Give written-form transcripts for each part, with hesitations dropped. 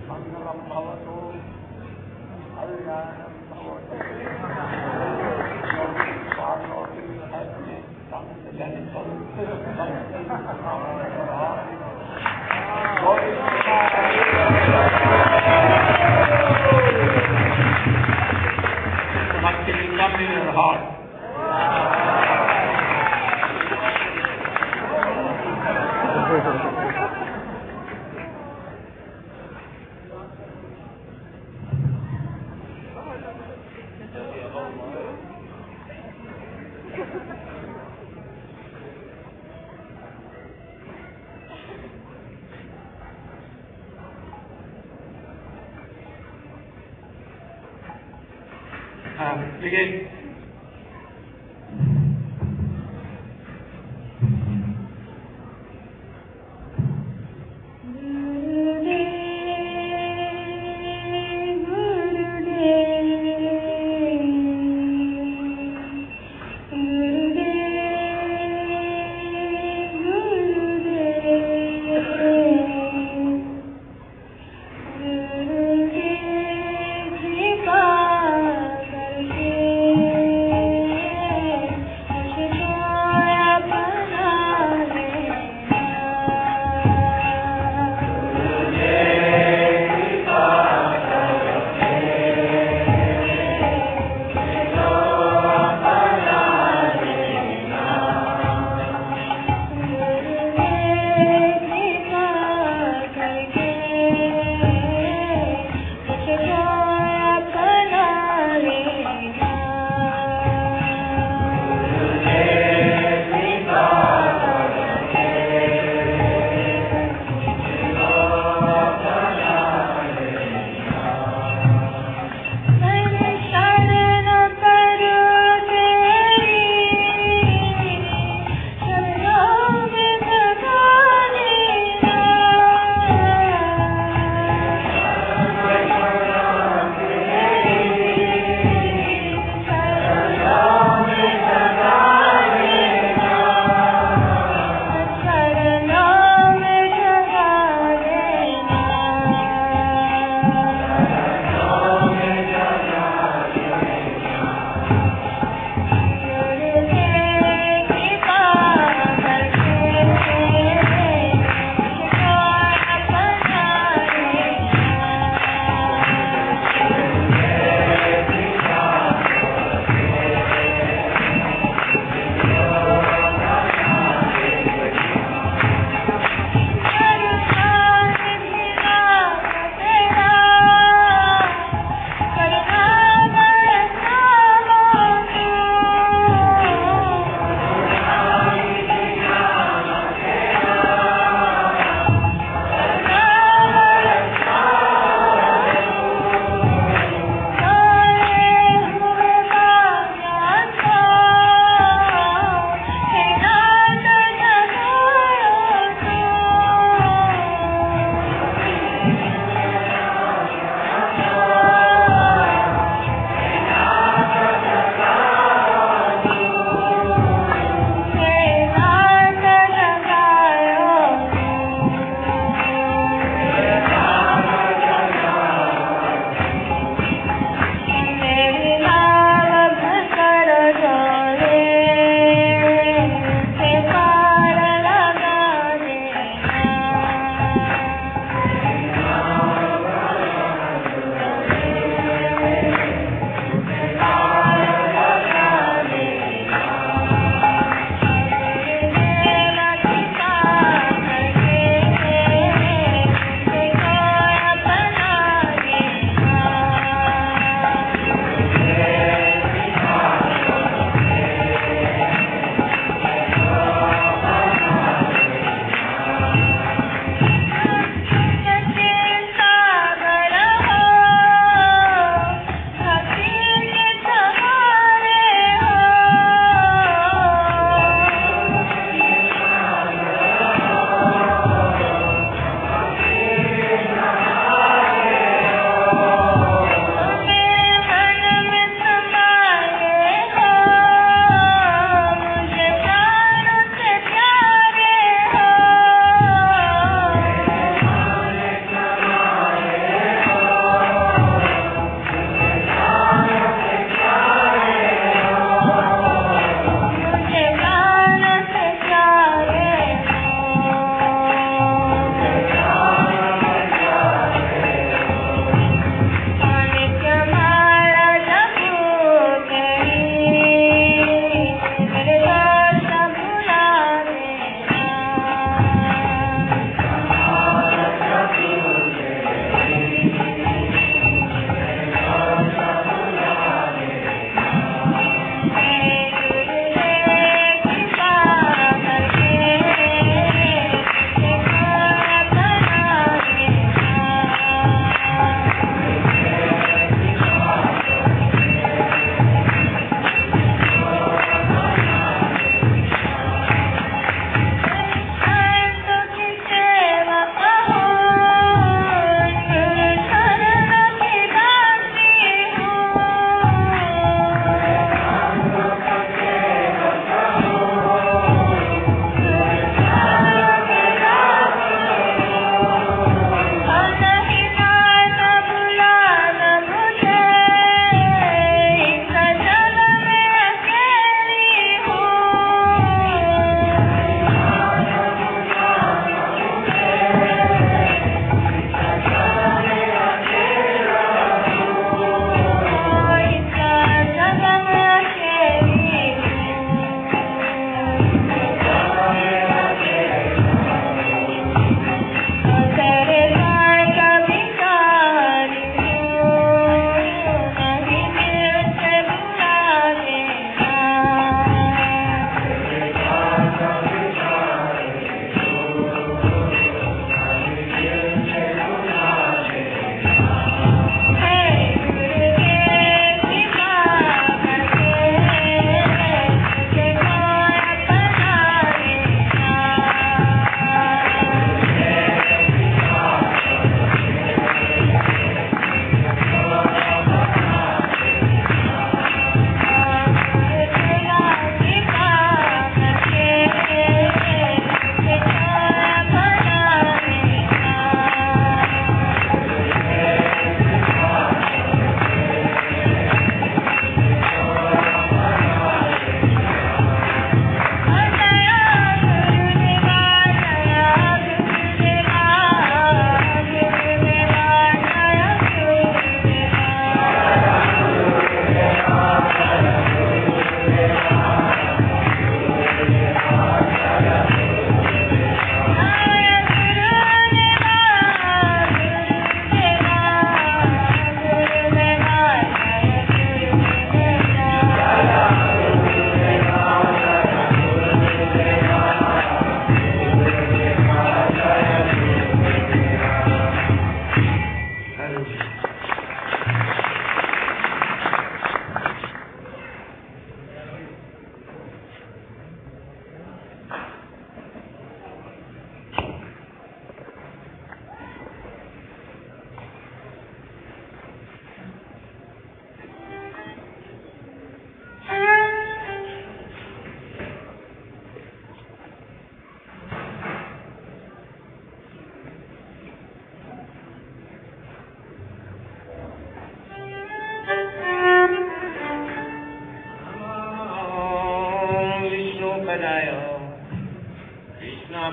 Mangalam bhavatu, Kalyanam bhavatu, Parvati happiness, some gentle, Bhakti will come in your heart. Begin. Thank you.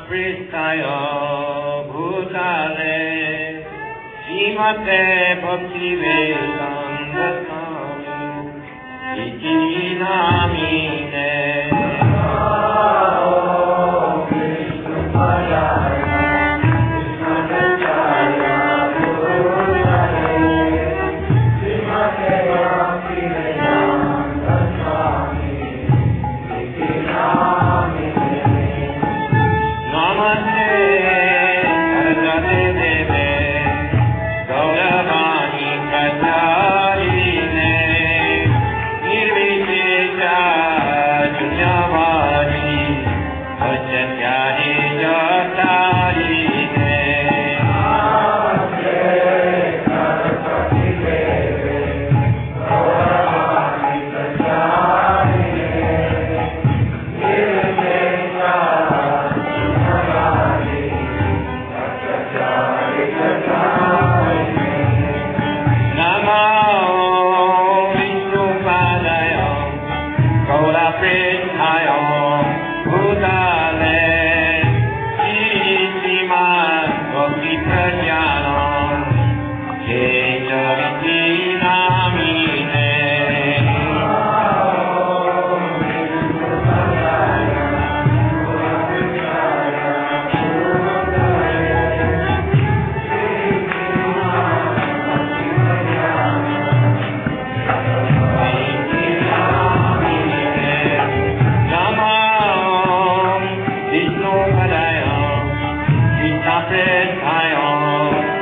Pristaya Bhutale Srimate Bhakti Vedanta Swami Iti Namine Vishnu Padaya, Krishna Prestaya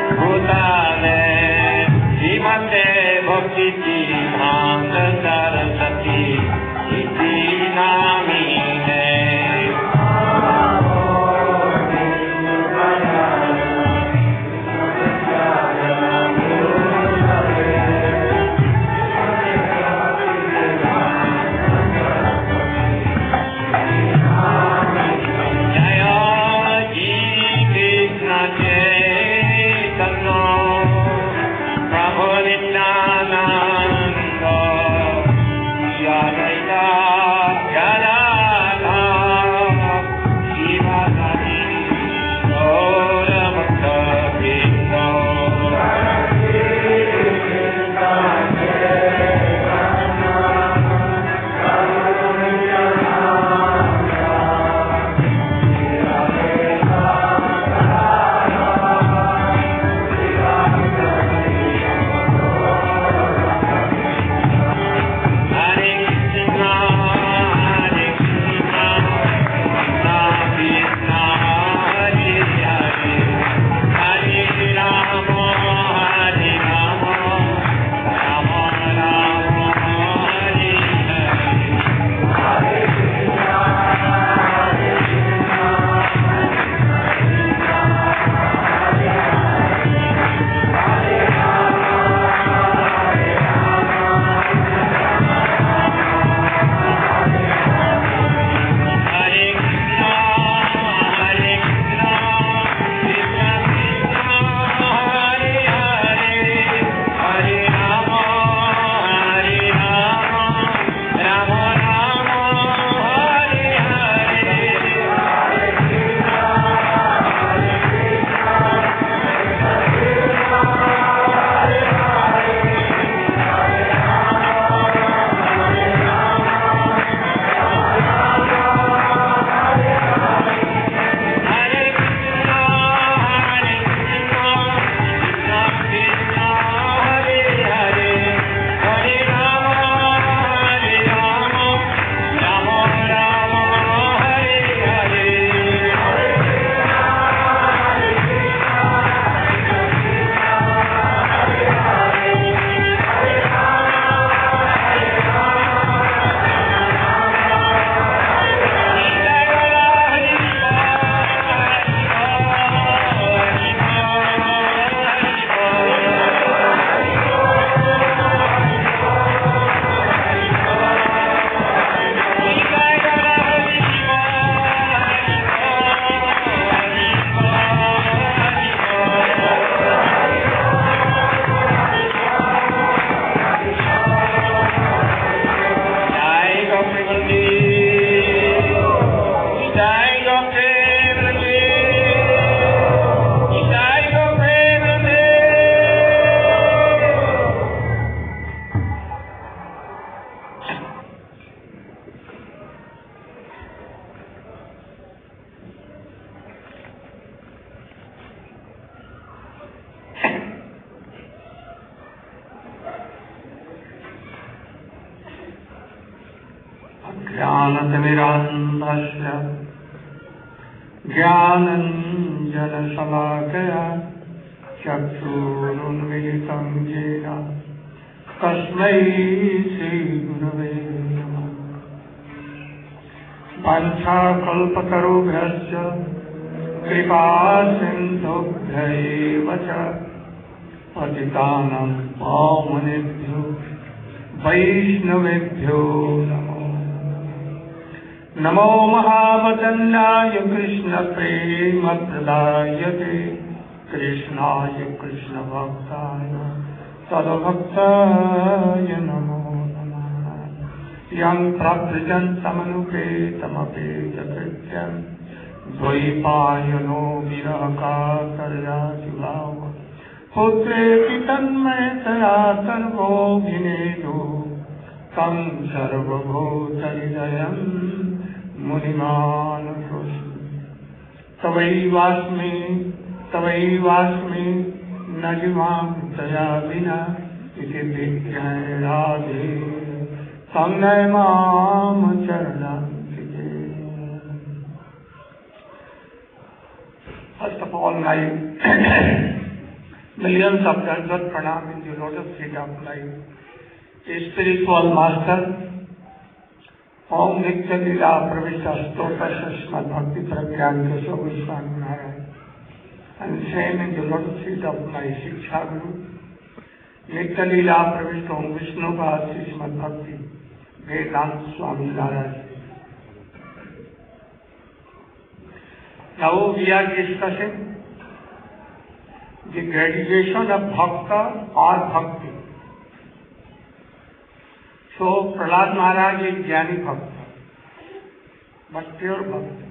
ज्ञानतिमिरान्धस्य ज्ञानञ्जनशलाकया चक्षुरुन्मिलितं येन तस्मै श्रीगुरवे नमः। वाञ्छाकल्पतरुभ्यश्च कृपासिन्धुभ्यैव च पतितानां पावनेभ्यो वैष्णवेभ्यो नमो नमो महावदन्नाय कृष्णप्रेमप्रदायते कृष्णाय कृष्णभक्ताय तद्भक्ताय नमो नमः। यं प्रव्रजन्तमनुपेतमपेतकृत्यं द्वैपायनो विरहकातर्याजुलाव पुत्रेति तन्मयतया सर्वोऽभिनेदो तं सर्वभूतहृदयं मुनिमानुतोऽस्मि। तवैवास्मि न जीवां तया विना इति विज्ञाय राधे संज्ञय मां चरणाम्बिके। First of all, my millions of Dandavat pranam in the lotus feet of my spiritual master, Om Nitya Lila Pravishta Stota Shasmat Bhakti Pragyan Keshav Goswami Maharaj, and same in the lotus feet of my Shiksha Guru, Nitya Lila Pravishta Om Vishnu Bhasti Srimad Bhakti Vedanta Swami Maharaj. Now we are discussing the graduation of Bhakta or Bhakti. So Prahlad Maharaj is Jnani Bhakta, but pure Bhakta.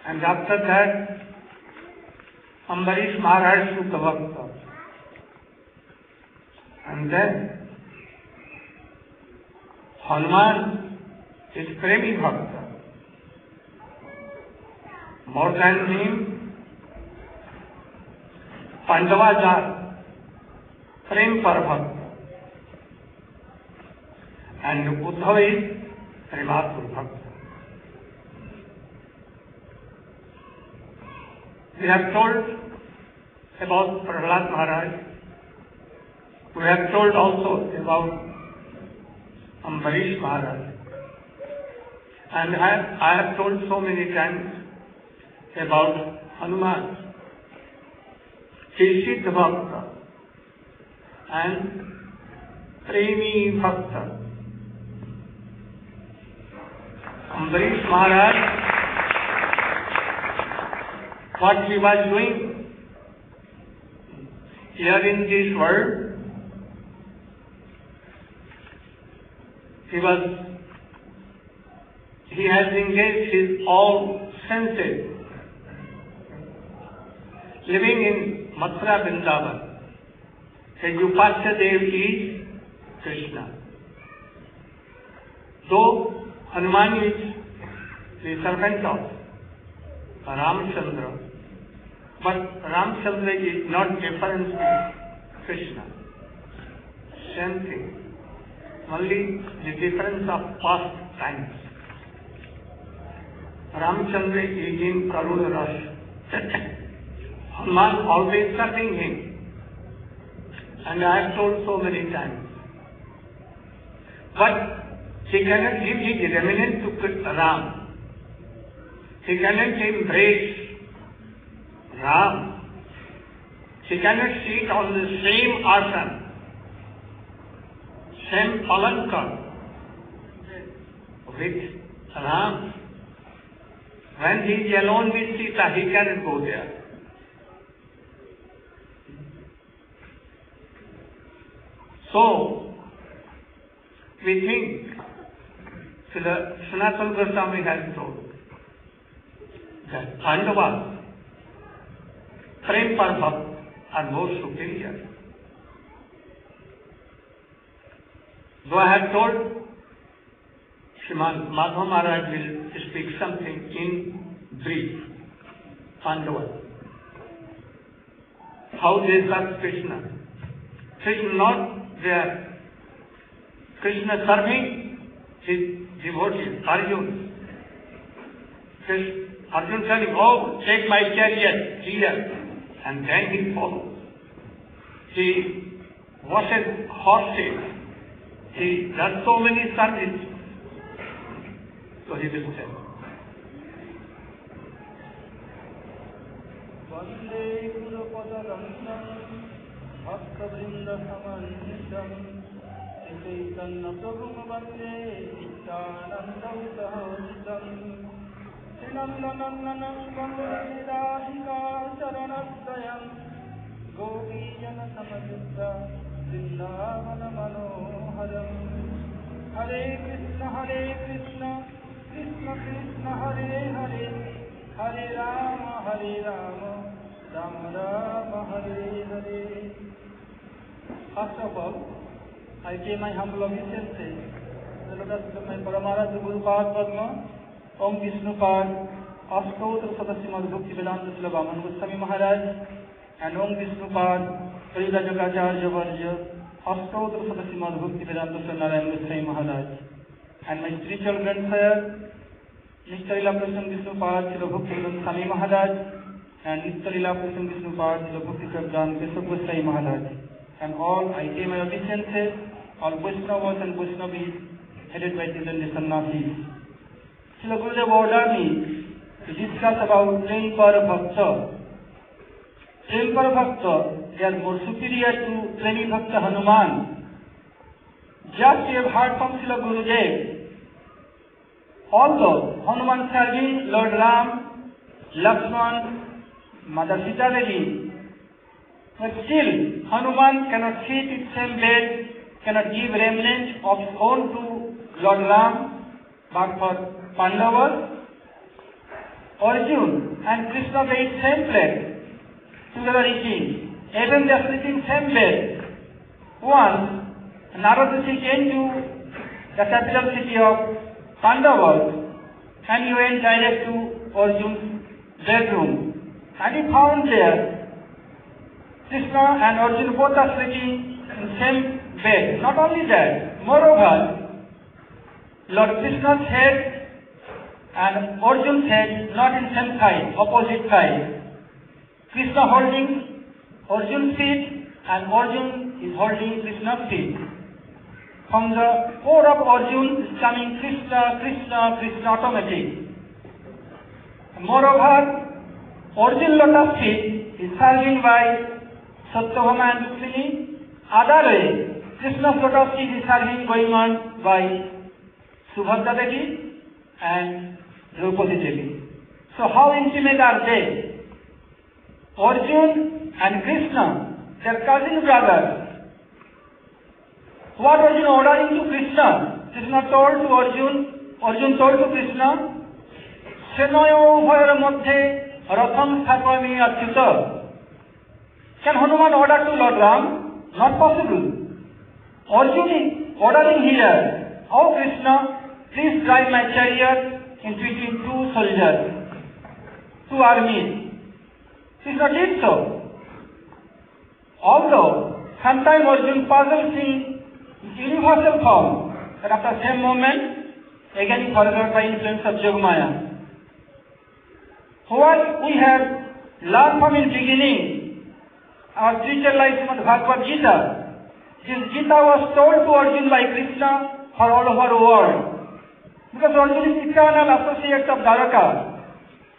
And after that, Ambarish Maharaj Sukha Bhakta. And then Hanuman is Premi Bhakta. More than him, Pandavas are Prem Parabhakta. And Uddhava is Prematur Bhakta. We have told about Prahlad Maharaj. We have told also about Ambarish Maharaj. And I have told so many times about Hanuman, Siddha Bhakta and Premi Bhakta. Ambarish Maharaj, what he was doing here in this world, he has engaged his all senses, living in Mathura Vrindavan. His Upasya Dev is Krishna. Though Hanuman is the servant of Ramchandra, but Ramchandra is not different with Krishna. Same thing. Only the difference of past times. Ramchandra is in Karuna Rasa. Hanuman always serving him. And I have told so many times. But he cannot give his remnant to Ram. He cannot embrace Ram. He cannot sit on the same asana, same palanka with Ram. When he is alone with Sita, he cannot go there. So, we think Sanatana Goswami has told that Pandavas, Prem Parabhakta, are more superior. Though I have told Sriman Madhava Maharaj will speak something in brief, Pandavas, how they serve Krishna. Krishna not there. Krishna serving his devotees, Arjun. Arjun telling, oh, take my chariot here. And then he follows. He washes horses. He does so many services. So he will tell. Vande Guru Padadandam Bhakta Vrinda Samanidam Chaitanya Prabhu Vande Nityananda Udhahitam Srinandanandanam Vande Radhika Charanadayam Gopijana Samadutta Vrindavana Manoharam Hare Krishna Krishna Krishna Hare Hare Hare Rama Rama Rama Hare Hare. First of all, I pay my humble obeisances to my Paramaraj Guru Pad Padma, Om Vishnu Pad, Ashtotra Sadasrimad Bhakti Vedanta Srila Vaman Goswami Maharaj, and Om Vishnu Pad, Srila Jagacharya Varja, Ashtotra Sadasrimad Bhakti Vedanta Srila Narayan Goswami Maharaj, and my spiritual grandfather, Mr. Srila Prasam Vishnu Pad, Srila Bhakti Vedanta Swami Maharaj, and Mr. Srila Prasam Vishnu Pad, Srila Bhakti Vedanta Keshav Goswami Maharaj, and all I pay my obeisances, all Vaishnavas and Vaishnavis, headed by Tijan Sannyasis. Srila Gurudeva ordered me to discuss about Prem Para Bhakta. Prem Para Bhakta, they are more superior to Premi Bhakta Hanuman. Just you have heard from Srila Gurudeva. Although Hanuman serving Lord Ram, Lakshman, Mother Sita Devi, but still Hanuman cannot sit in same bed, cannot give remnant of his own to Lord Ram, but for Pandavas, Arjun and Krishna were in same place, together eating, even they are sleeping same bed. Once, Narada came to the capital city of Pandavas, and he went direct to Arjun's bedroom, and he found there Krishna and Arjun both are sleeping in same bed. Not only that, moreover, Lord Krishna's head and Arjun's head not in same side, opposite side. Krishna holding Arjun's feet and Arjun is holding Krishna's feet. From the core of Arjun is coming Krishna, Krishna, Krishna automatic. Moreover, Arjun lotus feet is serving by Satyabhama and Rukmini. Other way, Krishna's lotus feet is serving going on by Subhadra Devi and Draupadi Devi. So how intimate are they? Arjun and Krishna, they are cousin brothers. What Arjun ordering to Krishna? Krishna told to Arjun, Arjun told to Krishna, Senoyo Bhayar Madhye Ratham Thapami Achyuta. Can Hanuman order to Lord Ram? Not possible. Arjun is ordering here, oh Krishna, please drive my chariot in between two soldiers, two armies. Krishna did so. Although sometimes Arjun puzzles in universal form, but after same moment, again forgot by influence of Yogamaya. What we have learned from in beginning, our spiritual life from Bhagavad Gita, this Gita was told to Arjun by Krishna for all over the world. Because Arjun is eternal associate of Dwaraka.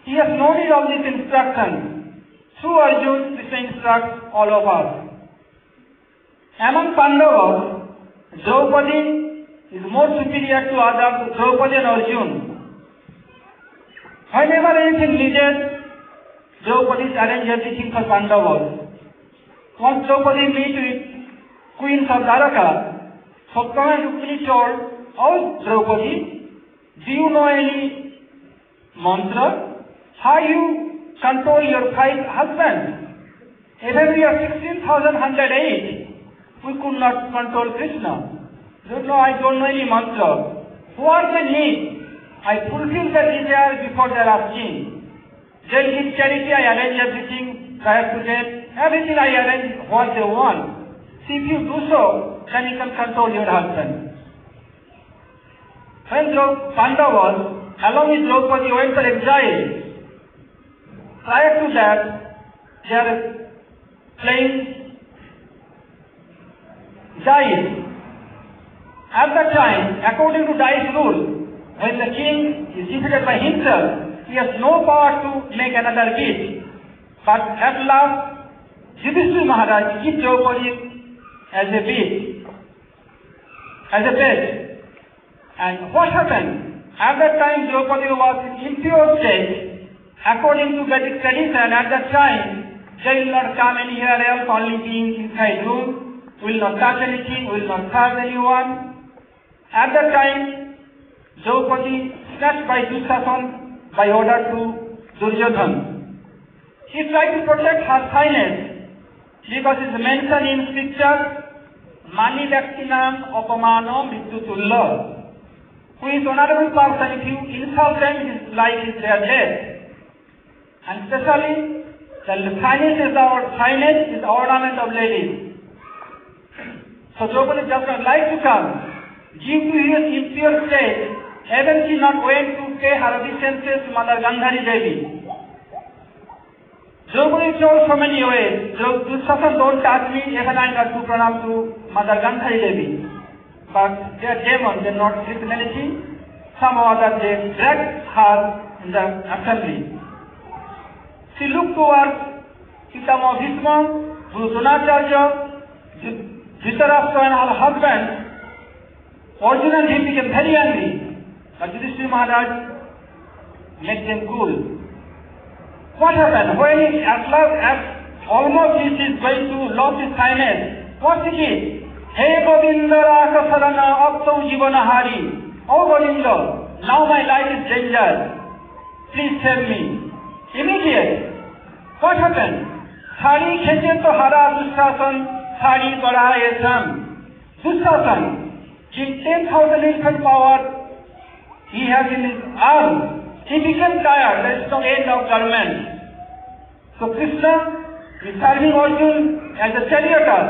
He has no need of this instruction. Through Arjun, Krishna instructs all of us. Among Pandavas, Draupadi is more superior to others, Draupadi and Arjun. Whenever anything needed, Draupadi arranged everything for Pandavas. Once Draupadi met with Queen of Dwaraka, Satyabhama and Rukmini told, oh Draupadi, do you know any mantra? How you control your 5 husbands? Even we are 16,108. We could not control Krishna. No, I don't know any mantra. What they need? I fulfill the desire before they are asking. They give charity, I arrange everything prior to them. Everything I arrange what they want. See, if you do so, then you can control your husband. when Pandavas, along with Draupadi, went for exile, prior to that, they are playing dice. At that time, according to dice rule, when the king is defeated by himself, he has no power to make another gift. But at last, Yudhishthira Maharaj gives Draupadi as a bid, as a bet. And what happened? At that time, Draupadi was in impure state. According to Vedic tradition, at that time, they will not come anywhere else, only being inside room, will not touch anything, will not serve anyone. At that time, Draupadi snatched by Dushasana by order to Duryodhana. He tried to protect her shyness because it is mentioned in scripture, Mani Vyaktinam Apamano Mrityutulya. Who is honorable person, if you insult them, his life is their death. And especially, the shyness is the ornament of ladies. So Draupadi does not like to come. Due to his impure state, even she not went to pay her obeisances to Mother Gandhari Devi. Draupadi told so many ways, Dushasana, don't touch me, even I got to pranam to Mother Gandhari Devi. But they are demons, they are not sleeping anything. Somehow or other they dragged her in the assembly. She looked towards Pitama Bhishma, Guru Dronacharya, Dhritarashtra and her husband. Arjuna and him became very angry, but Yudhishthira Maharaj made them cool. What happened? When he almost he is going to lose his shyness, what he did? Hey Govinda Raka Sarana Aptau Jivana Hari. Oh Govinda, now my life is danger. Please save me. Immediate. What happened? Sari Kheche to Hara Dushasana, Sari Badaye Sam. Dushasana. In 10,000 infant power he has in his arm. He became tired. There is no end of garment. So Krishna is serving Arjuna as a charioteer,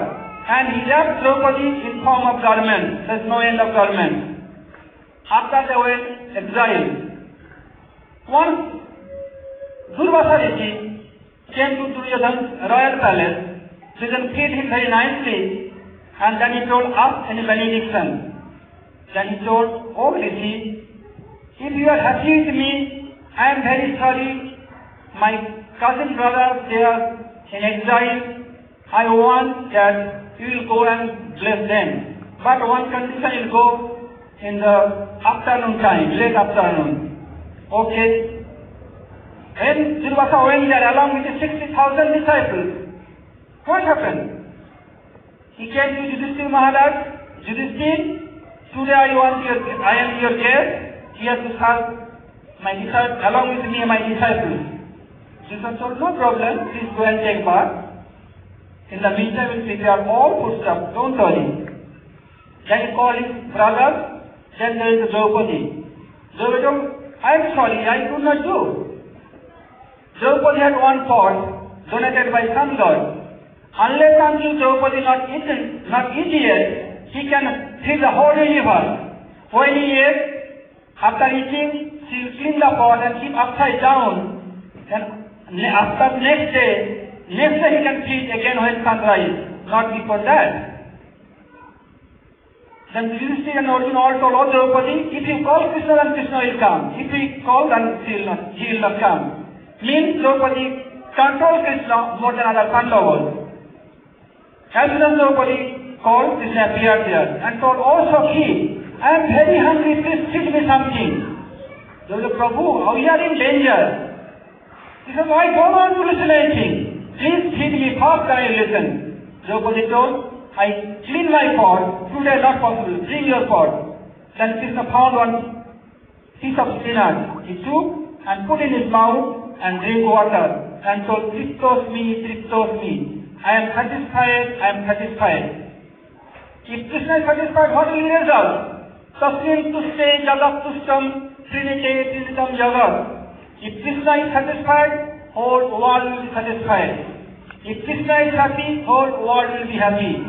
and he wrapped Draupadi in form of garment. There is no end of garment. After they went exile, once Durvasa Rishi came to Duryodhana's royal palace. Duryodhana fed him very nicely, and then he told, ask any benediction. Then he told, oh Rishi, if you are happy with me, I am very sorry. My cousin brothers, they are in exile. I want that you will go and bless them. But one condition, you will go in the afternoon time, late afternoon. Okay. When Durvasa went there along with the 60,000 disciples, what happened? He came to Yudhishthira Maharaj. Yudhishthira, today I am your guest. He has to serve my disciples, along with me and my disciples. Jesus told, no problem, please go and take bath. In the meantime, we'll prepare all foodstuff, don't worry. Then he called his brothers. Then there is Draupadi. Draupadi told, I am sorry, I could not do. Draupadi had one pot donated by sun god. Unless until Draupadi not eat yet, he can fill the whole universe. When he ate, after eating, she will clean the pot and keep upside down. Then after next day he can feed again when sunrise, not before that. Then Yudhishthira and Arjuna all told, oh Draupadi, if you call Krishna, then Krishna will come. If we call, then he will not come. Means Draupadi controls Krishna more than other Pandavas. As soon as Draupadi called, Krishna appeared there and told, oh Sakhi, I am very hungry, please feed me something. They said, Prabhu, we are in danger. He said, I don't want to listen to anything. Please feed me first, then I listen. Draupadi told, I clean my pot, today not possible, bring your pot. Then Krishna found one piece of spinach. He took and put in his mouth and drank water and told, Triptos me, I am satisfied. If Krishna is satisfied, what will be the result? Tasmin tuste jagat tustam trinite trinitam jagat. If Krishna is satisfied, whole world will be satisfied. If Krishna is happy, whole world will be happy.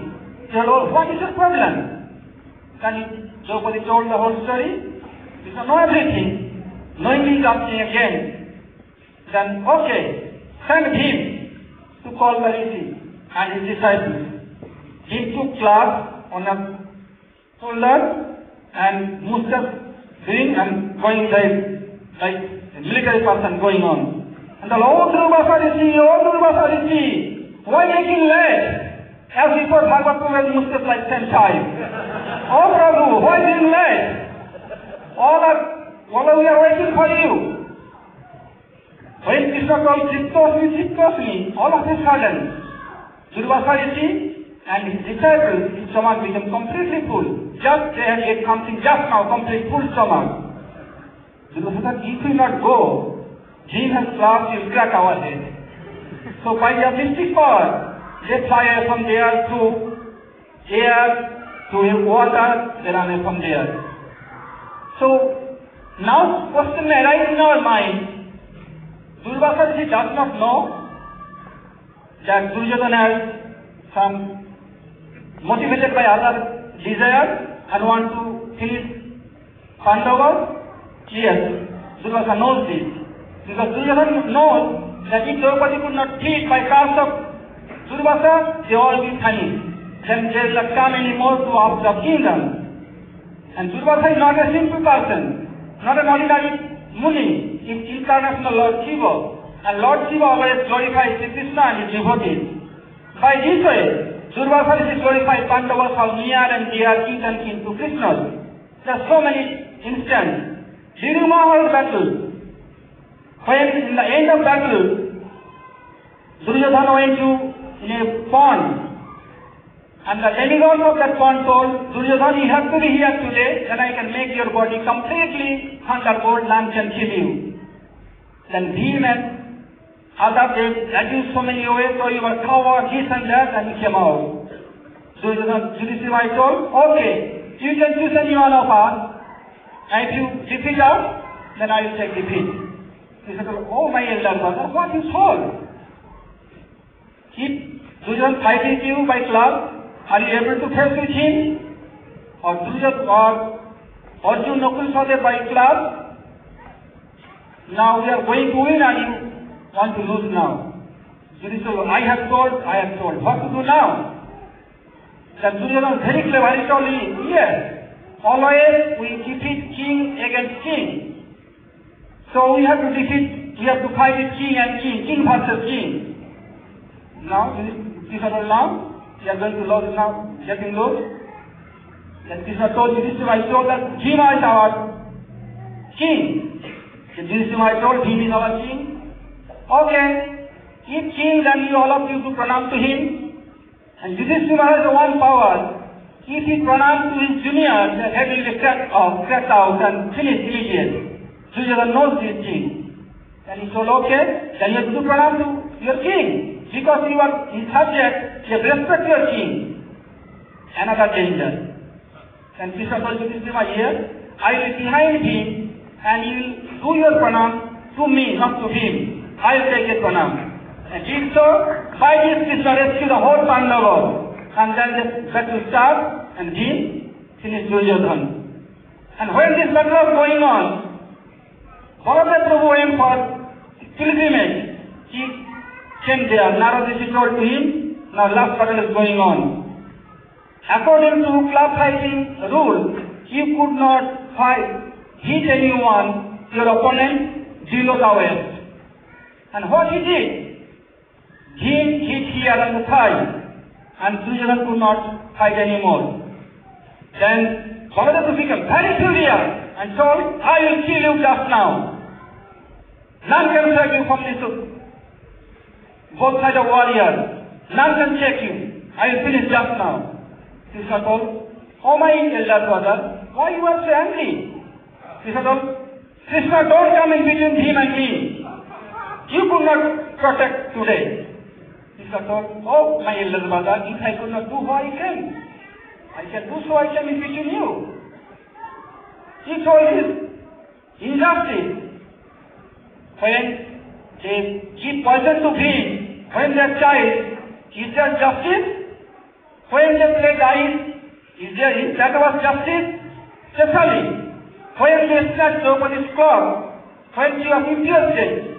So, what is the problem? Then Draupadi told the whole story. Krishna knows everything. Knowing he is asking again. Then, okay, send him to call the Rishi and his disciples. He took class on a shoulder and Mustafa doing and going like a military person going on. And the Lord Durvasa Rishi, why making late? As before Bhagavad Gita Mustafa like 10 times. Oh Prabhu, why being late? All we are waiting for you. When Krishna told Chittosmi, all of a sudden, Durvasa Rishi and his disciples, his stomach became completely full. Just they had ate something just now, complete full stomach. Durvasa said, if we not go, Jim has class, he will crack our head. So by a mystic power, they fly from there to air, to water, they run from there. So now question may arise in our mind, Durvasa Rishi does not know that Duryodhana has some motivated by other desires and want to finish Pandavas? Yes, Durvasa knows this. Because Duryodhana knows that if Draupadi could not feed by cause of Durvasa, they all will panic. Then they will not come anymore to have the kingdom. And Durvasa is not a simple person, not an ordinary Muni, is incarnational Lord Shiva. And Lord Shiva always glorifies Sri Krishna and his devotees. By this way, Durvasa is glorified Pandavas how near and dear, king and kin to Krishna. There are so many instances. During Mahabharata battle, when in the end of battle, Duryodhana went to in a pond, and the demigod of that pond told Duryodhana, you have to be here today, then I can make your body completely thunderbolt, none can kill you. Then Bhim and other they reduced so many ways, so you were covered, this and that, and he came out. Yudhishthira told, okay, you can choose any one of us, and if you defeat us, then I will take defeat. He said, oh my elder brother, what you told? If Duryodhana fighting you by club, are you able to face with him? Or Duryodhana or Arjuna Nakul Sahadev by club? Now we are going to win and you want to lose now. Yudhishthira, I have told. What to do now? Then Duryodhana very clever, he told me, yes, always we defeat king against king. So we have to fight with king and king versus king. Now, now, we are going to lose now, getting lost. Then Krishna told Yudhishthira, I told that Bhima is our king. Yudhishthira, I told him is our king. Okay, if king, then you all of you to pronounce to him. And Yudhishthira has one power. If he pronounces to his junior, the head will be cracked out and finished immediately. Duryodhana knows this thing. And he told, okay, then you have to pronounce to your king. Because you are his subject, you have respect your king. Another danger. And Krishna told Yudhishthira, yes, I will be behind him and he will do your pranam to me, not to him. I will take a pranam. And did so, by this Krishna rescued the whole Pandavas. And then the battle starts and he finished Duryodhana. And when this battle was going on, Baladev Prabhu went for pilgrimage. He came there. Narada Rishi told to him, now last battle is going on. According to club fighting rule, you could not hit anyone, your opponent, below the waist. And what he did, he hit here on the thigh, and Duryodhana could not fight anymore. Then Baladev became very furious and told, I will kill you just now. None can save you from this, both sides of warriors. None can check you. I will finish just now. Krishna told, oh my elder brother, why you are so angry? Krishna told, Krishna, don't come in between him and me. You could not protect today. Krishna told, oh my elder brother, if I could not do what I can do so I can in between you. He told his injustice. When they give poison to him, when their child, is there justice? When they play dice, that was justice? Especially, when they snatched Draupadi's cloth, when she was impudent.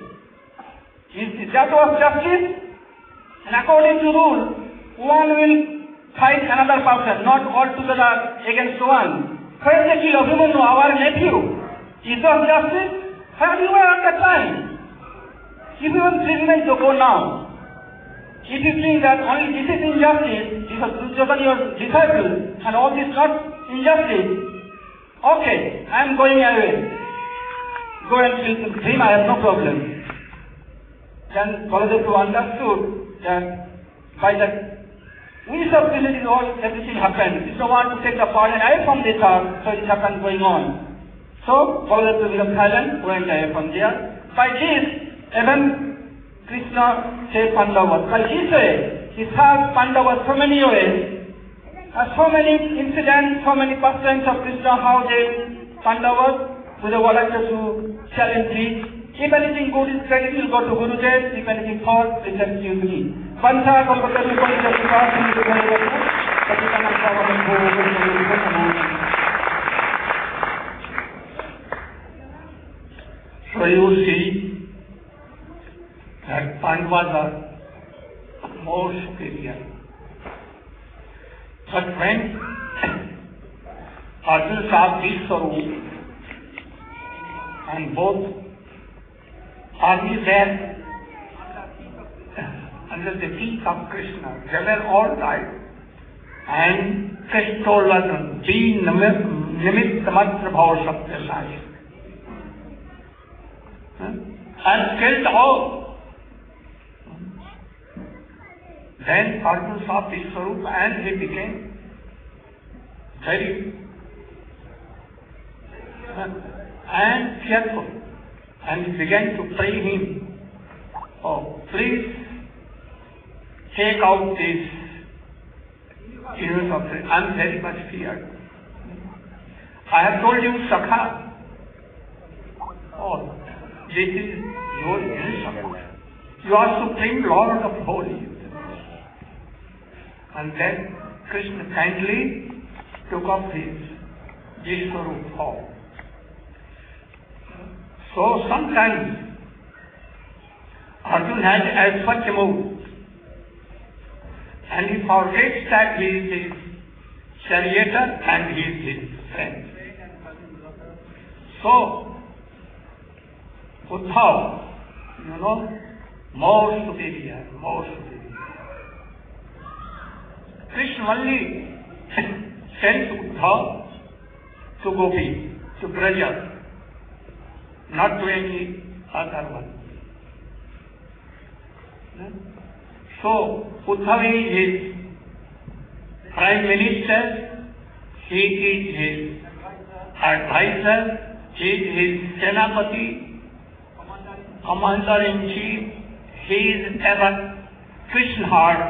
Is that was justice? And according to rule, one will fight another person, not all together against one. When they kill Abhimanyu, our nephew, is that justice? Where you were at that time? If you want 3 minutes to go now, if you think that only this is injustice, because Duryodhana your disciple, and all this not injustice, okay, I am going away. Go and kill him, I have no problem. Then Gurudeva understood that by the wish of this all everything happened. He don't want to take the burden away from this earth, so it happened going on. So Gurudeva became silent, went away from there. By this, even Krishna saved Pandavas. By this way, he served Pandavas so many ways. So many incidents, so many pastimes of Krishna, how they Pandavas with the volunteers to challenge this. If anything good is credit will go to Gurudev, if anything false, it will excuse me. Vansa Kalpataru So you see that Pandavas are more superior. But when Arjuna saw this Sarup and both armies there under the feet of Krishna, they were all right. And Krishna told us, be nimit matra bhava sapya and killed all. Then Arjuna saw this Sarup and he became very and fearful. And he began to pray him, oh, please take out this evil of it. I am very much feared. I have told you, Sakha, oh, this is your universe. You are Supreme Lord of Holy Universe. And then Krishna kindly took off his Vishwarup form. So sometimes Arjuna has as such a mood, and he forgets that he is his charioteer and he is his friend. So Uddhav, more superior. Krishna only sends Uddhav to Gopi, to Braja, not to any other one. So, Uddhav is his Prime Minister, he is his advisor, he is his Senapati, Commander-in-Chief, he is ever Krishna heart.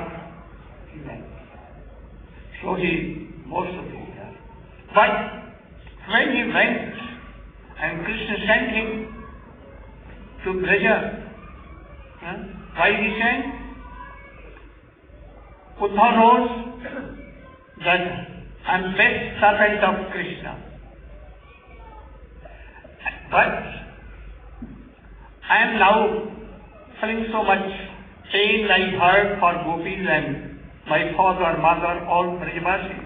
So he is more superior. But when he went and Krishna sent him to Braja, why he sent? Uddhav knows that I am best servant of Krishna. But I am now feeling so much pain I heard for gopis and my father, mother, all Brajavasis.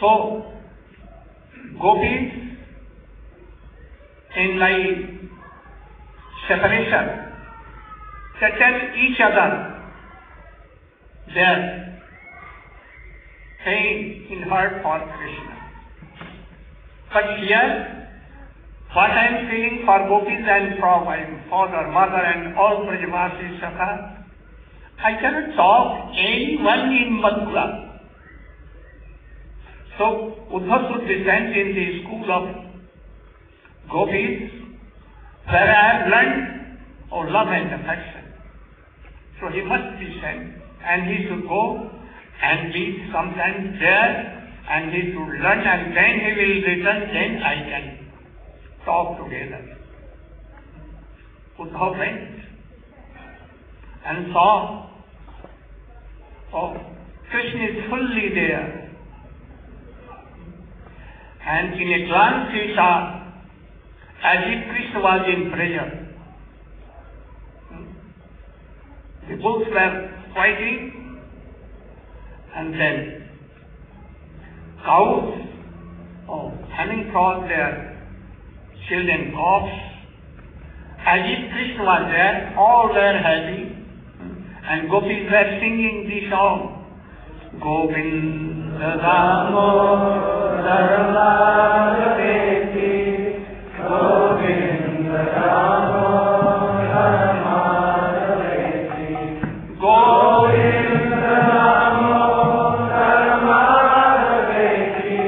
So, gopis, in my separation, they tell each other their pain in heart for Krishna. But here, what I am feeling for gopis and for my father, mother and all Brajavasis, Sakha, I cannot talk anyone in Mathura. So, Uddhav should be sent in the school of gopis, where I have learned love and affection. So he must be sent, and he should go and be sometimes there, and he should learn, and then he will return, then I can talk together. Uddhav went and saw, Krishna is fully there. And in a glance he saw as if Krishna was in pressure. The bulls were fighting, and then cows having crossed their children calves. As if Krishna was there, all were happy, and gopis were singing the song. Govinda Damo Dharmadaveti, Govinda Damo Dharmadaveti, Govinda Damo Dharmadaveti,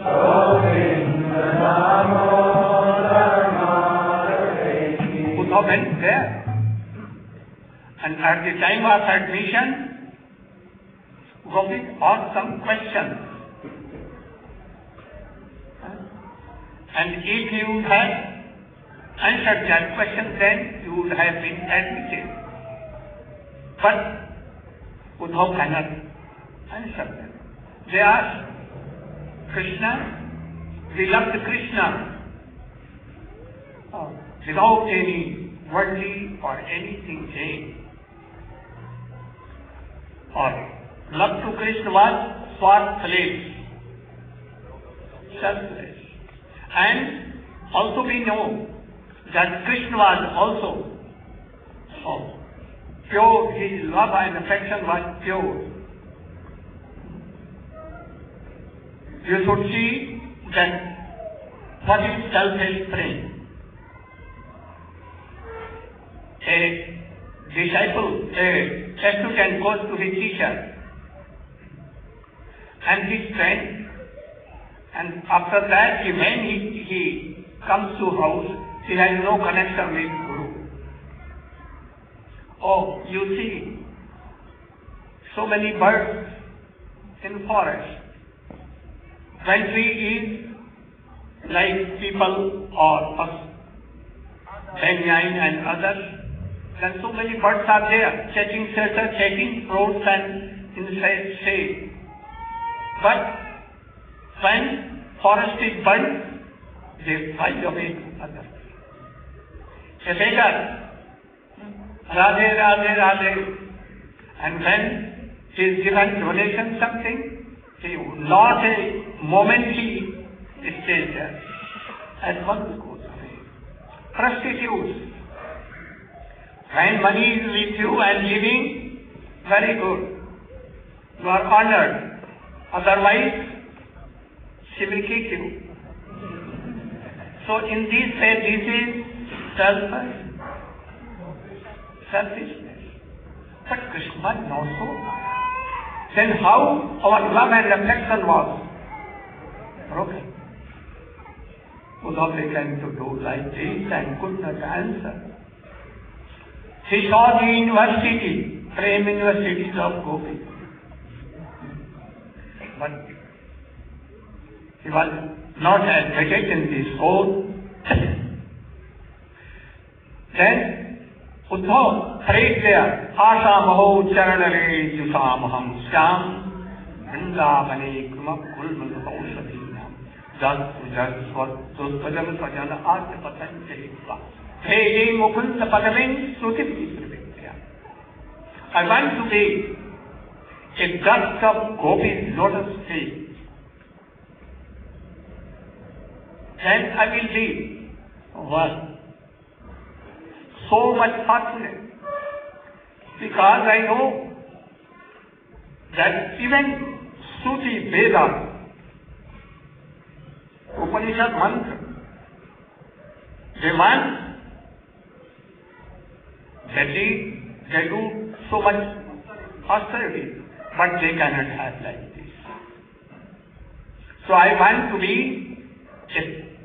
Govinda Damo Dharmadaveti. Uddhav went there, and at the time of admission, Gopis asked some questions. And if you would have answered that question, then you would have been admitted. But Uddhav cannot answer them. They asked Krishna, we loved Krishna without any worldly or anything gain. Or love to Krishna was swarthless, selfless. And also we know that Krishna was also pure, his love and affection was pure. You should see that what is selfish praying. A disciple, a student goes to his teacher and his friend, and after that, when he comes to house, he has no connection with Guru. Oh, you see, so many birds in forest. When tree is like people or us, Benjamin and others, then so many birds are there, checking shelter, checking fruits and inside shade. But when forest is burnt, they fly away to others. A beggar, Radhe, Radhe, Radhe, and when he is given donation something, he not a moment he stays there. As one goes away. Prostitutes. When money is with you and giving, very good. You are honored. Otherwise, she will kick you. So in this way, this is selfishness. But Krishna was not so. Then how our love and affection was broken? Uddhav began to do like this and could not answer. He saw the university, prem universities of Gopi. But he was not admitted in the soul. Then Uddhav prayed there, Asha Maho Charanare Yusamaham Syam Vrindavane Kruma Kulman Aushadina Jat Jat Swajam Swajana Art Patanjaliva Hey Mukunda Padavin Sruti Vidya. I want to be a dust of Gopi's lotus feet. Then I will be so much fortunate, because I know that even Shruti Veda, Upanishad mantra, they want that they do so much austerity, but they cannot have like this. So I want to be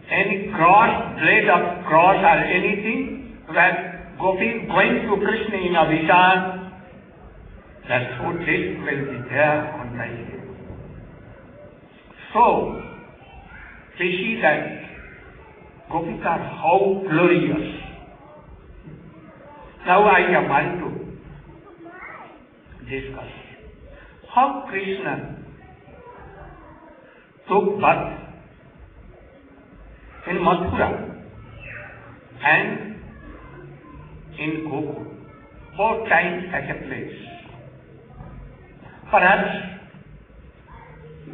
any cross, blade of cross or anything, that Gopi going to Krishna in a vision, that food dish will be there on my head. So, we see that Gopis are how glorious. Now I want to discuss how Krishna took birth in Mathura and in Gokul, both times at a place. Perhaps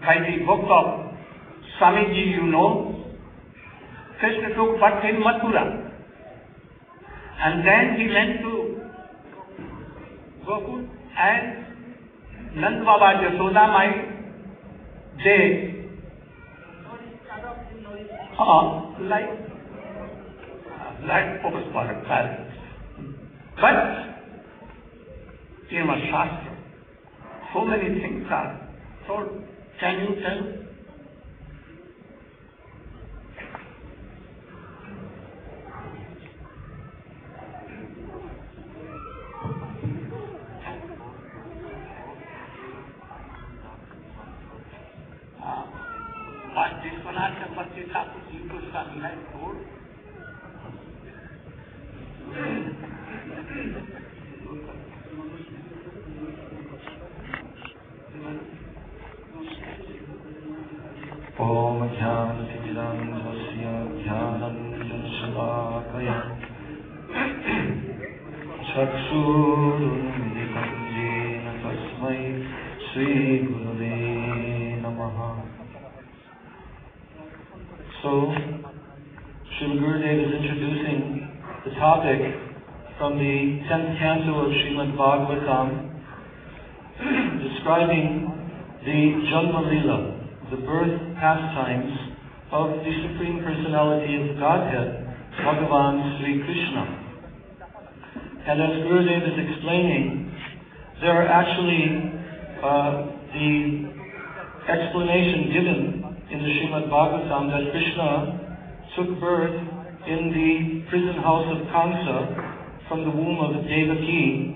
by the book of Swamiji you know, Krishna took birth in Mathura and then he went to Gokul and Nand Baba Yashoda Mai, they like focus for a parents. But in our Shastra, so many things are told. Can you tell? What Vishwanath Chakravarti Thakur Ji Goswami has told. Om Jnanatimirandhasya Jnananjansalakaya Chakshurunmilitam Jena Tasmai Sri Gurave Namaha. So, Srila Gurudeva is introducing the topic from the 10th canto of Srimad Bhagavatam, describing the Janma Lila, the birth pastimes of the Supreme Personality of Godhead, Bhagavan Sri Krishna. And as Gurudeva is explaining, there are actually the explanation given in the Srimad Bhagavatam that Krishna took birth in the prison house of Kamsa from the womb of Devaki,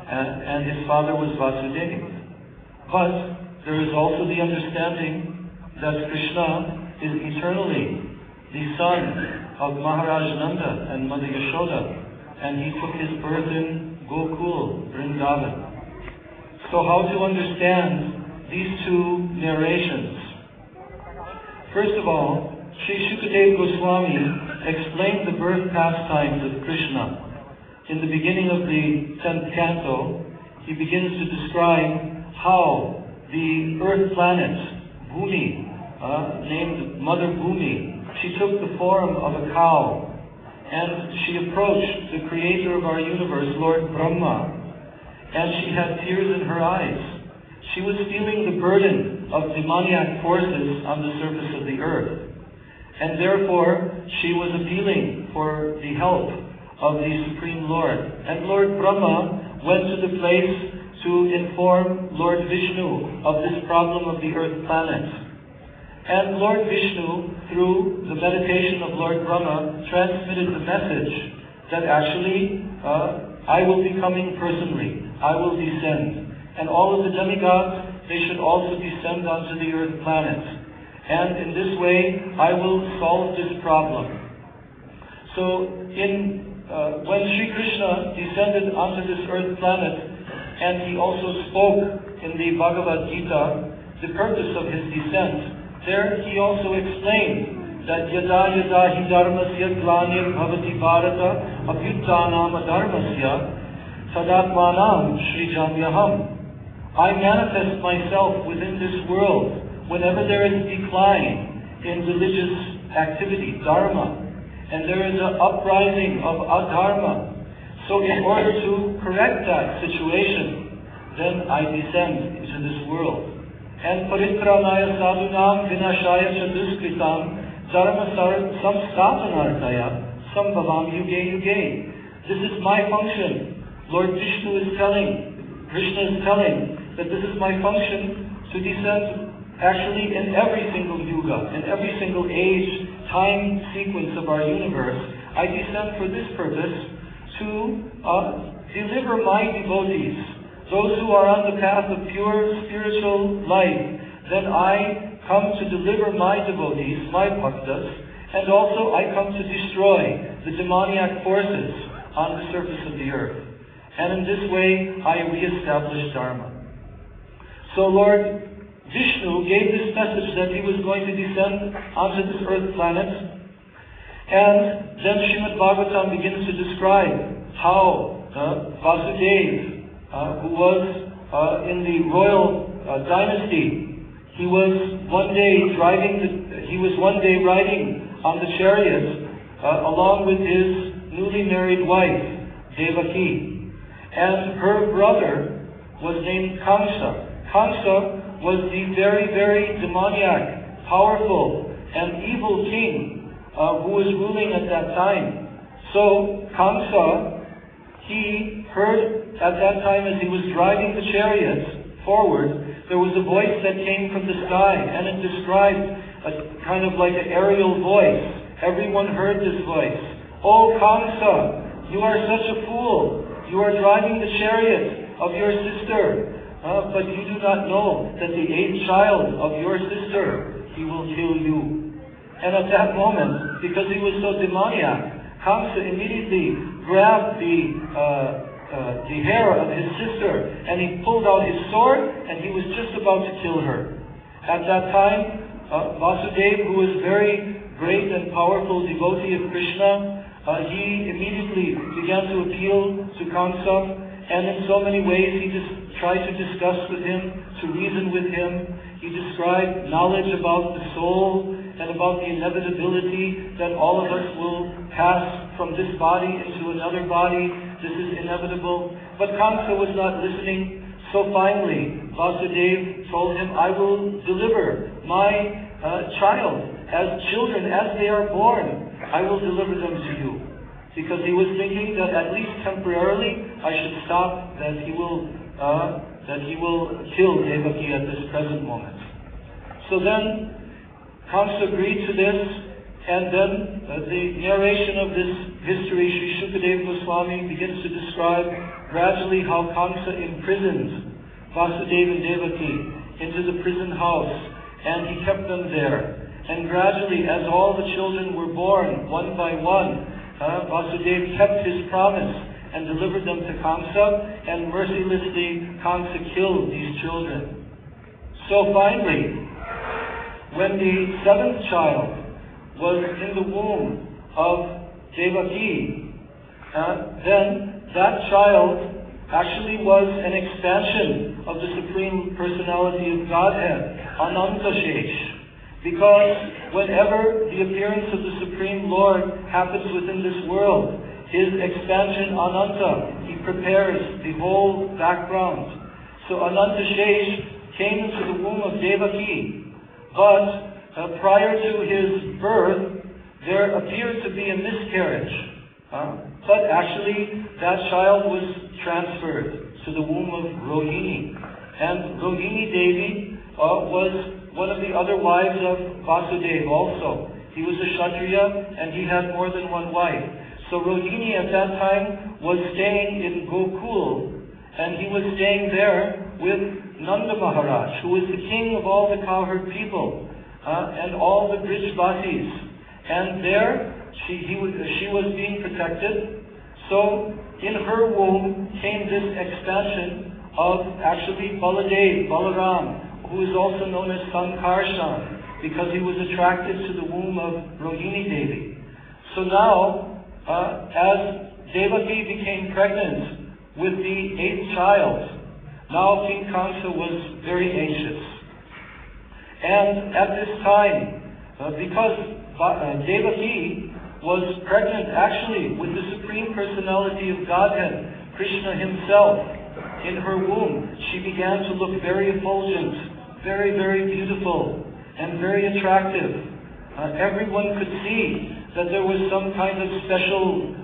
and his father was Vasudeva. But there is also the understanding that Krishna is eternally the son of Maharaj Nanda and Mother Yashoda, and he took his birth in Gokul, Vrindavan. So how to understand these two narrations? First of all, Sri Shukadeva Goswami explained the birth pastimes of Krishna. In the beginning of the 10th canto, he begins to describe how the earth planet, Bhumi, named Mother Bhumi, she took the form of a cow, and she approached the creator of our universe, Lord Brahma, and she had tears in her eyes. She was feeling the burden of demoniac forces on the surface of the earth, and therefore she was appealing for the help of the Supreme Lord. And Lord Brahma went to the place to inform Lord Vishnu of this problem of the earth planet. And Lord Vishnu, through the meditation of Lord Brahma, transmitted the message that actually, I will be coming personally. I will descend. And all of the demigods, they should also descend onto the earth planet. And in this way, I will solve this problem. So, when Sri Krishna descended onto this earth planet, and he also spoke in the Bhagavad Gita the purpose of his descent, there he also explained that yada yada hi dharmasya glanir bhavati bharata abhyuttanam adharmasya sadatmanam srijamyaham. I manifest myself within this world whenever there is decline in religious activity, dharma, and there is an uprising of adharma. So in order to correct that situation, then I descend into this world. And paritranaya sadhunam vinashaya chaduskritam dharma samsthapanartaya sambhavam yuge yuge. This is my function. Lord Vishnu is telling, Krishna is telling that this is my function to descend actually in every single yuga, in every single age, time sequence of our universe. I descend for this purpose to deliver my devotees, those who are on the path of pure spiritual life. Then I come to deliver my devotees, my bhaktas, and also I come to destroy the demoniac forces on the surface of the earth. And in this way, I re-establish Dharma. So Lord Vishnu gave this message that he was going to descend onto this earth planet, And then Srimad Bhagavatam begins to describe how Vasudeva, who was in the royal dynasty, he was one day riding on the chariot along with his newly married wife, Devaki. And her brother was named Kamsa. Kamsa was the very, very demoniac, powerful, and evil king who was ruling at that time. So Kamsa, he heard at that time as he was driving the chariot forward, there was a voice that came from the sky, and it described a kind of like an aerial voice. Everyone heard this voice. "Oh Kamsa, you are such a fool. You are driving the chariot of your sister, but you do not know that the 8th child of your sister, he will kill you." And at that moment, because he was so demoniac, Kamsa immediately grabbed the hair of his sister, and he pulled out his sword, and he was just about to kill her. At that time, Vasudeva, who was very great and powerful devotee of Krishna, he immediately began to appeal to Kamsa, and in so many ways he just tried to discuss with him, to reason with him. He described knowledge about the soul and about the inevitability that all of us will pass from this body into another body. This is inevitable. But Kamsa was not listening. So finally, Vasudeva told him, "I will deliver my child as children, as they are born. I will deliver them to you." Because he was thinking that at least temporarily, I should stop that he will kill Devaki at this present moment. So then Kamsa agreed to this, and then the narration of this history, Sri Shukadeva Goswami begins to describe gradually how Kamsa imprisoned Vasudeva and Devaki into the prison house, and he kept them there. And gradually, as all the children were born, one by one, Vasudeva kept his promise and delivered them to Kamsa, and mercilessly Kamsa killed these children. So finally, when the 7th child was in the womb of Devaki, then that child actually was an expansion of the Supreme Personality of Godhead, Anantashesh. Because whenever the appearance of the Supreme Lord happens within this world, his expansion Ananta, he prepares the whole background. So Anantashesh came into the womb of Devaki, but prior to his birth, there appeared to be a miscarriage. But actually, that child was transferred to the womb of Rohini. And Rohini Devi was one of the other wives of Vasudeva also. He was a Kshatriya, and he had more than one wife. So Rohini at that time was staying in Gokul, and he was staying there with Nanda Maharaj, who was the king of all the cowherd people, and all the Brijvasis. And there, she was being protected. So in her womb came this expansion of actually Balaram, who is also known as Sankarshan, because he was attracted to the womb of Rohini Devi. So now, as Devaki became pregnant with the 8th child, now King Kamsa was very anxious. And at this time, because Devaki was pregnant actually with the Supreme Personality of Godhead, Krishna himself, in her womb, she began to look very effulgent, very, very beautiful, and very attractive. Everyone could see that there was some kind of special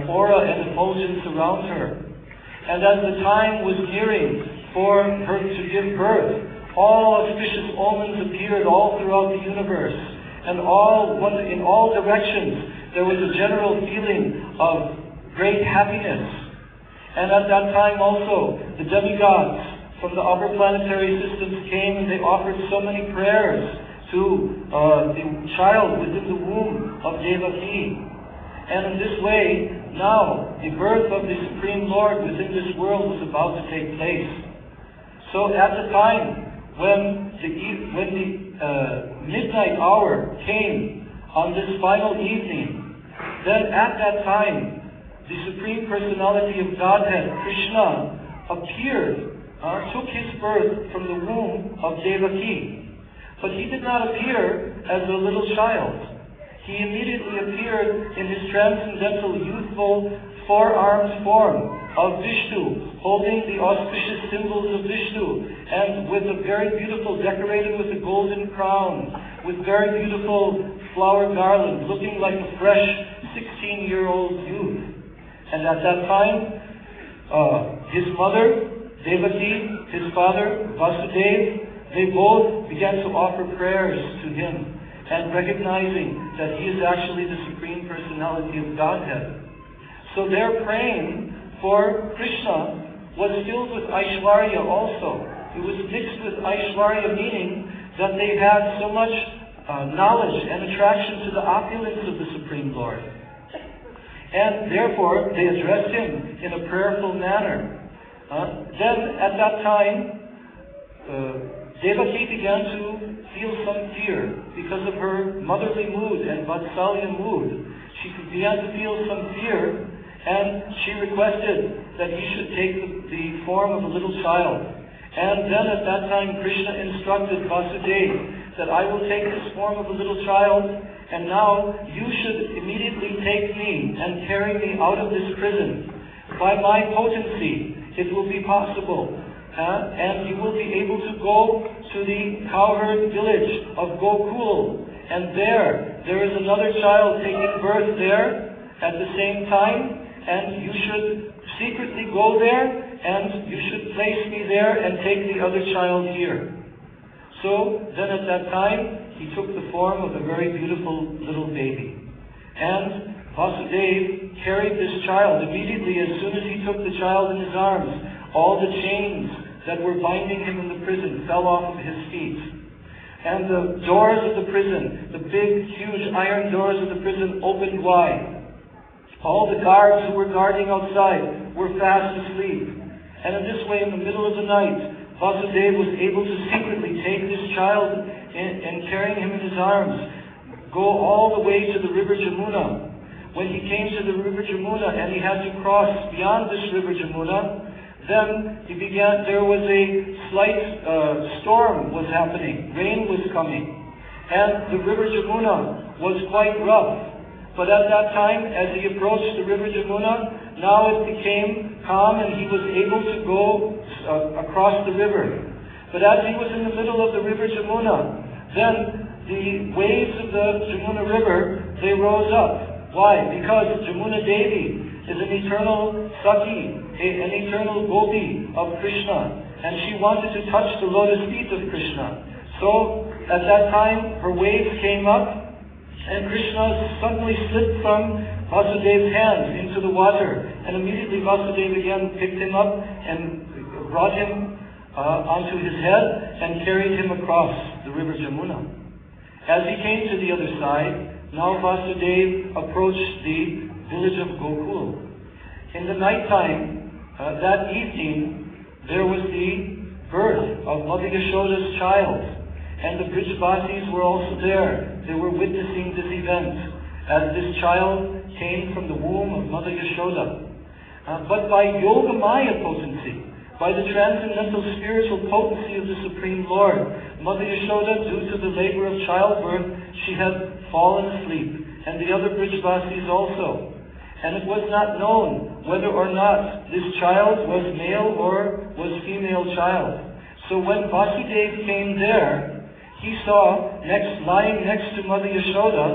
aura and effulgence around her. And as the time was nearing for her to give birth, all auspicious omens appeared all throughout the universe, and in all directions there was a general feeling of great happiness. And at that time also, the demigods from the upper planetary systems came, and they offered so many prayers to the child within the womb of Devaki. And in this way, now the birth of the Supreme Lord within this world was about to take place. So at the time when the midnight hour came on this final evening, then at that time, the Supreme Personality of Godhead, Krishna, appeared, took his birth from the womb of Devaki. But he did not appear as a little child. He immediately appeared in his transcendental, youthful, four-armed form of Vishnu, holding the auspicious symbols of Vishnu, and with a very beautiful, decorated with a golden crown, with very beautiful flower garland, looking like a fresh 16-year-old youth. And at that time, his mother, Devaki, his father, Vasudeva, they both began to offer prayers to him, and recognizing that he is actually the Supreme Personality of Godhead. So their praying for Krishna was filled with Aishwarya also. It was mixed with Aishwarya, meaning that they had so much knowledge and attraction to the opulence of the Supreme Lord. And therefore, they addressed him in a prayerful manner. Then, at that time, Devaki began to feel some fear because of her motherly mood and Vatsalya mood. She began to feel some fear, and she requested that he should take the form of a little child. And then at that time, Krishna instructed Vasudeva that I will take this form of a little child, and now you should immediately take me and carry me out of this prison. By my potency, it will be possible. And you will be able to go to the cowherd village of Gokul, and there is another child taking birth there at the same time, and you should secretly go there, and you should place me there and take the other child here. So then at that time, he took the form of a very beautiful little baby. And Vasudeva carried this child. Immediately, as soon as he took the child in his arms, all the chains that were binding him in the prison fell off of his feet. And the doors of the prison, the big, huge iron doors of the prison, opened wide. All the guards who were guarding outside were fast asleep. And in this way, in the middle of the night, Vasudeva was able to secretly take this child and carrying him in his arms, go all the way to the river Jamuna. When he came to the river Jamuna and he had to cross beyond this river Jamuna, then there was a slight storm was happening. Rain was coming. And the river Jamuna was quite rough. But at that time, as he approached the river Jamuna, now it became calm and he was able to go across the river. But as he was in the middle of the river Jamuna, then the waves of the Jamuna River, they rose up. Why? Because Jamuna Devi is an eternal Sati, an eternal Gopi of Krishna, and she wanted to touch the lotus feet of Krishna. So at that time, her waves came up, and Krishna suddenly slipped from Vasudeva's hands into the water, and immediately Vasudeva again picked him up and brought him onto his head and carried him across the river Jamuna. As he came to the other side, now Vasudeva approached the village of Gokul. In the nighttime, that evening, there was the birth of Mother Yashoda's child, and the Brijvasis were also there. They were witnessing this event as this child came from the womb of Mother Yashoda. But by Yogamaya potency, by the transcendental spiritual potency of the Supreme Lord, Mother Yashoda, due to the labor of childbirth, she had fallen asleep, and the other Brijvasis also. And it was not known whether or not this child was male or was female child. So when Vasudeva came there, he saw lying next to Mother Yashoda